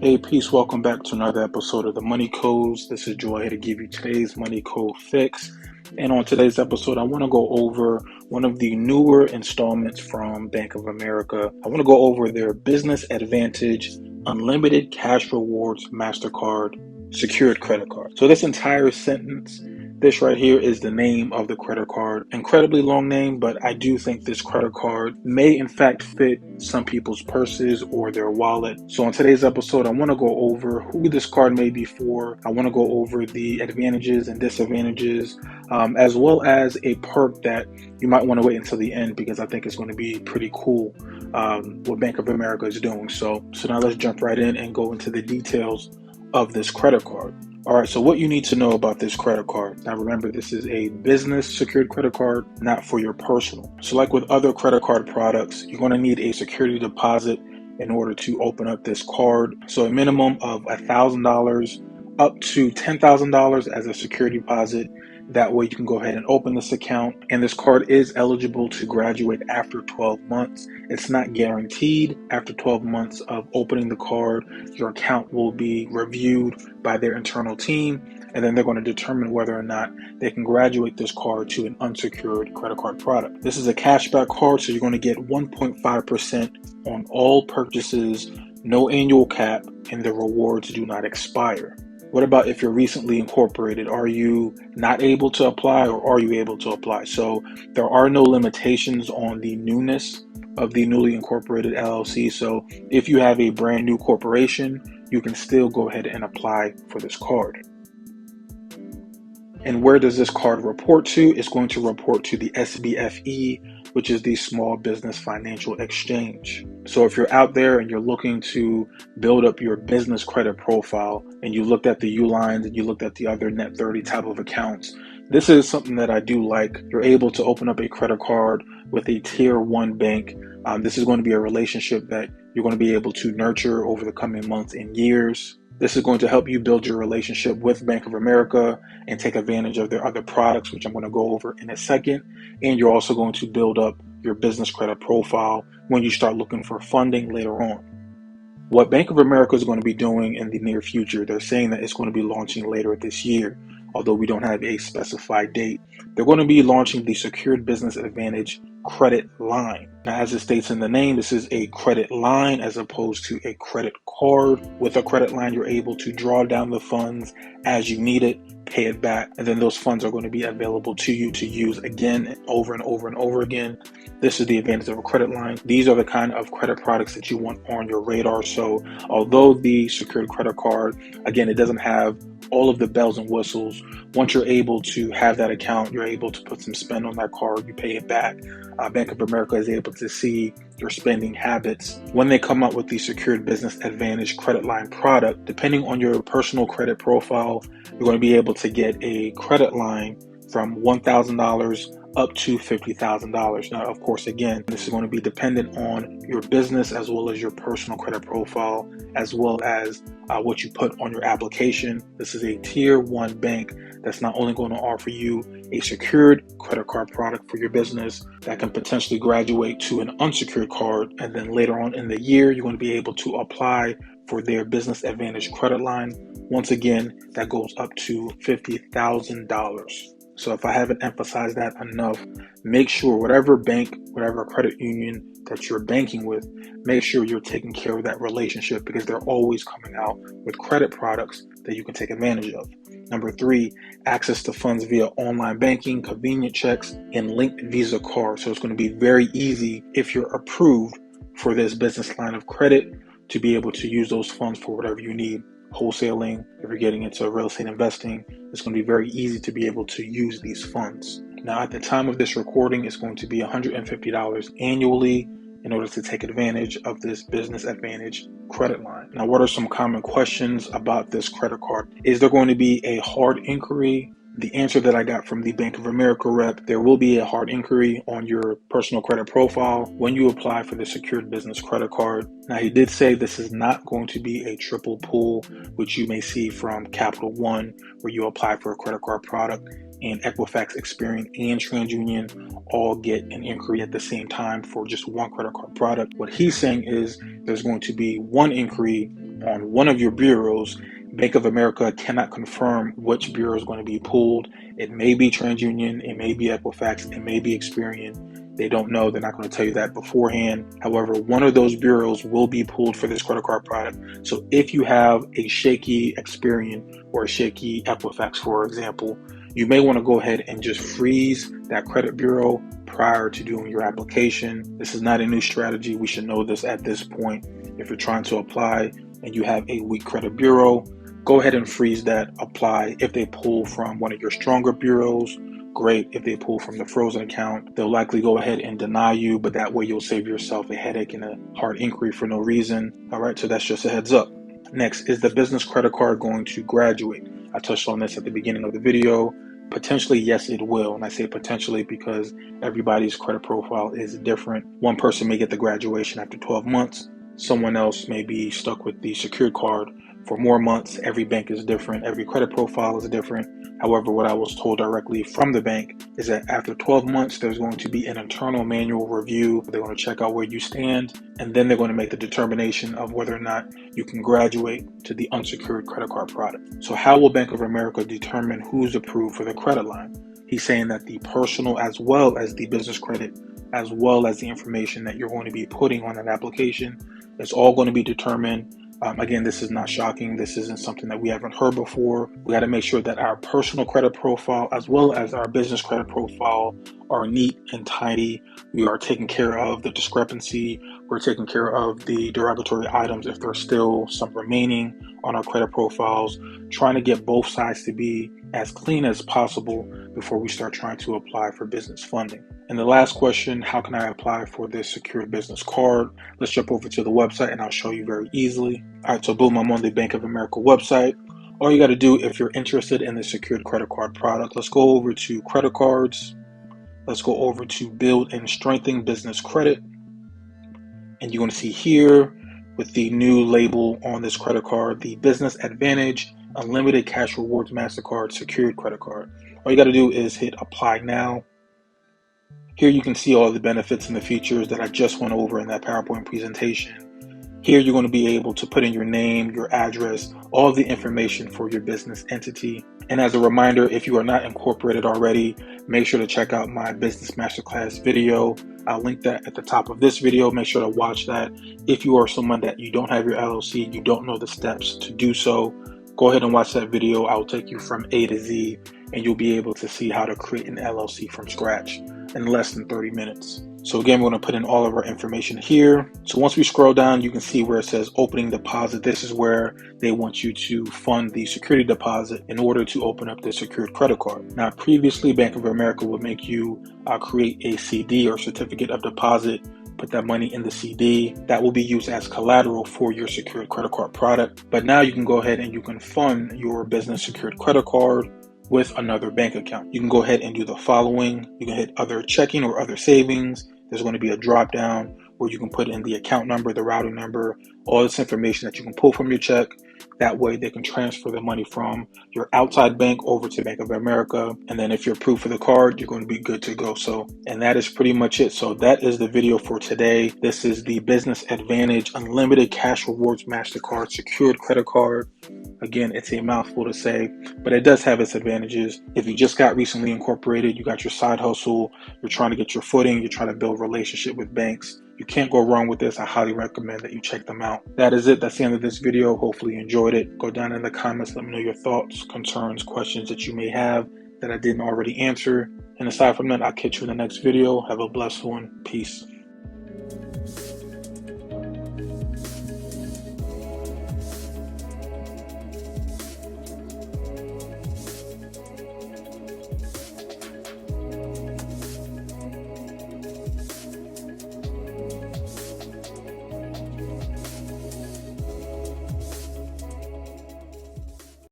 Hey, peace. Welcome back to another episode of the Money Codes. This is Joy here to give you today's Money Code fix. And on today's episode, I want to go over one of the newer installments from Bank of America. I want to go over their Business Advantage Unlimited Cash Rewards MasterCard Secured Credit Card. So this entire sentence, this right here is the name of the credit card. Incredibly long name, but I do think this credit card may in fact fit some people's purses or their wallet. So on today's episode, I want to go over who this card may be for. I want to go over the advantages and disadvantages, as well as a perk that you might want to wait until the end because I think it's going to be pretty cool what Bank of America is doing. So now let's jump right in and go into the details of this credit card. All right, so what you need to know about this credit card. Now remember, this is a business secured credit card, not for your personal. So like with other credit card products, you're going to need a security deposit in order to open up this card. So a minimum of $1,000 up to $10,000 as a security deposit. That way you can go ahead and open this account. And this card is eligible to graduate after 12 months. It's not guaranteed. After 12 months of opening the card, your account will be reviewed by their internal team. And then they're going to determine whether or not they can graduate this card to an unsecured credit card product. This is a cashback card, so you're going to get 1.5% on all purchases, no annual cap, and the rewards do not expire. What about if you're recently incorporated? Are you not able to apply or are you able to apply? So there are no limitations on the newness of the newly incorporated LLC. So if you have a brand new corporation, you can still go ahead and apply for this card. And where does this card report to? It's going to report to the SBFE, which is the Small Business Financial Exchange. So if you're out there and you're looking to build up your business credit profile and you looked at the Uline and you looked at the other Net 30 type of accounts, this is something that I do like. You're able to open up a credit card with a tier 1 bank. This is going to be a relationship that you're going to be able to nurture over the coming months and years. This is going to help you build your relationship with Bank of America and take advantage of their other products, which I'm going to go over in a second. And you're also going to build up your business credit profile when you start looking for funding later on. What Bank of America is going to be doing in the near future, they're saying that it's going to be launching later this year, although we don't have a specified date. They're going to be launching the Secured Business Advantage Credit Line. Now, as it states in the name, this is a credit line as opposed to a credit card. With a credit line, you're able to draw down the funds as you need it, pay it back, and then those funds are going to be available to you to use again and over and over and over again. This is the advantage of a credit line. These are the kind of credit products that you want on your radar. So although the secured credit card, again, it doesn't have all of the bells and whistles. Once you're able to have that account, you're able to put some spend on that card, you pay it back. Bank of America is able to see your spending habits. When they come up with the Secured Business Advantage Credit Line product, depending on your personal credit profile, you're going to be able to get a credit line from $1,000 up to $50,000. Now, of course, again, this is going to be dependent on your business as well as your personal credit profile, as well as what you put on your application. This is a tier 1 bank that's not only going to offer you a secured credit card product for your business that can potentially graduate to an unsecured card, and then later on in the year, you're going to be able to apply for their Business Advantage credit line. Once again, that goes up to $50,000. So if I haven't emphasized that enough, make sure whatever bank, whatever credit union that you're banking with, make sure you're taking care of that relationship because they're always coming out with credit products that you can take advantage of. Number 3, access to funds via online banking, convenient checks, and linked Visa cards. So it's going to be very easy if you're approved for this business line of credit to be able to use those funds for whatever you need. Wholesaling, if you're getting into real estate investing, it's going to be very easy to be able to use these funds. Now, at the time of this recording, it's going to be $150 annually in order to take advantage of this Business Advantage credit line. Now, what are some common questions about this credit card? Is there going to be a hard inquiry? The answer that I got from the Bank of America rep, there will be a hard inquiry on your personal credit profile when you apply for the secured business credit card. Now, he did say this is not going to be a triple pull, which you may see from Capital One, where you apply for a credit card product, and Equifax, Experian, and TransUnion all get an inquiry at the same time for just one credit card product. What he's saying is there's going to be one inquiry on one of your bureaus, Bank of America cannot confirm which bureau is going to be pulled. It may be TransUnion, it may be Equifax, it may be Experian. They don't know. They're not going to tell you that beforehand. However, one of those bureaus will be pulled for this credit card product. So if you have a shaky Experian or a shaky Equifax, for example, you may want to go ahead and just freeze that credit bureau prior to doing your application. This is not a new strategy. We should know this at this point. If you're trying to apply and you have a weak credit bureau, go ahead and freeze that. Apply. If they pull from one of your stronger bureaus, great. If they pull from the frozen account, they'll likely go ahead and deny you, but that way you'll save yourself a headache and a hard inquiry for no reason. All right, so that's just a heads up. Next, is the business credit card going to graduate? I touched on this at the beginning of the video. Potentially, yes, it will. And I say potentially because everybody's credit profile is different. One person may get the graduation after 12 months. Someone else may be stuck with the secured card for more months. Every bank is different. Every credit profile is different. However, what I was told directly from the bank is that after 12 months, there's going to be an internal manual review. They're going to check out where you stand, and then they're going to make the determination of whether or not you can graduate to the unsecured credit card product. So how will Bank of America determine who's approved for the credit line? He's saying that the personal as well as the business credit, as well as the information that you're going to be putting on that application, is all going to be determined. Again, this is not shocking. This isn't something that we haven't heard before. We got to make sure that our personal credit profile as well as our business credit profile are neat and tidy. We are taking care of the discrepancy. We're taking care of the derogatory items if there's still some remaining on our credit profiles, trying to get both sides to be as clean as possible before we start trying to apply for business funding. And the last question, how can I apply for this secured business card? Let's jump over to the website and I'll show you very easily. All right, so boom, I'm on the Bank of America website. All you got to do if you're interested in the secured credit card product, let's go over to credit cards. Let's go over to build and strengthen business credit. And you're going to see here with the new label on this credit card, the Business Advantage Unlimited Cash Rewards MasterCard Secured Credit Card. All you got to do is hit apply now. Here you can see all the benefits and the features that I just went over in that PowerPoint presentation. Here you're going to be able to put in your name, your address, all the information for your business entity. And as a reminder, if you are not incorporated already, make sure to check out my Business Masterclass video. I'll link that at the top of this video. Make sure to watch that. If you are someone that you don't have your LLC, you don't know the steps to do so, go ahead and watch that video. I'll take you from A to Z and you'll be able to see how to create an LLC from scratch in less than 30 minutes. So again, we're going to put in all of our information here. So once we scroll down, you can see where it says opening deposit. This is where they want you to fund the security deposit in order to open up the secured credit card. Now, previously, Bank of America would make you create a CD or certificate of deposit, put that money in the CD. That will be used as collateral for your secured credit card product. But now you can go ahead and you can fund your business secured credit card with another bank account. You can go ahead and do the following. You can hit other checking or other savings. There's going to be a drop down where you can put in the account number, the routing number, all this information that you can pull from your check. That way they can transfer the money from your outside bank over to Bank of America. And then if you're approved for the card, you're going to be good to go. So, and that is pretty much it. So that is the video for today. This is the Business Advantage Unlimited Cash Rewards MasterCard Secured Credit Card. Again, it's a mouthful to say, but it does have its advantages. If you just got recently incorporated, you got your side hustle, you're trying to get your footing, you're trying to build a relationship with banks, you can't go wrong with this. I highly recommend that you check them out. That is it. That's the end of this video. Hopefully you enjoyed it. Go down in the comments. Let me know your thoughts, concerns, questions that you may have that I didn't already answer. And aside from that, I'll catch you in the next video. Have a blessed one. Peace.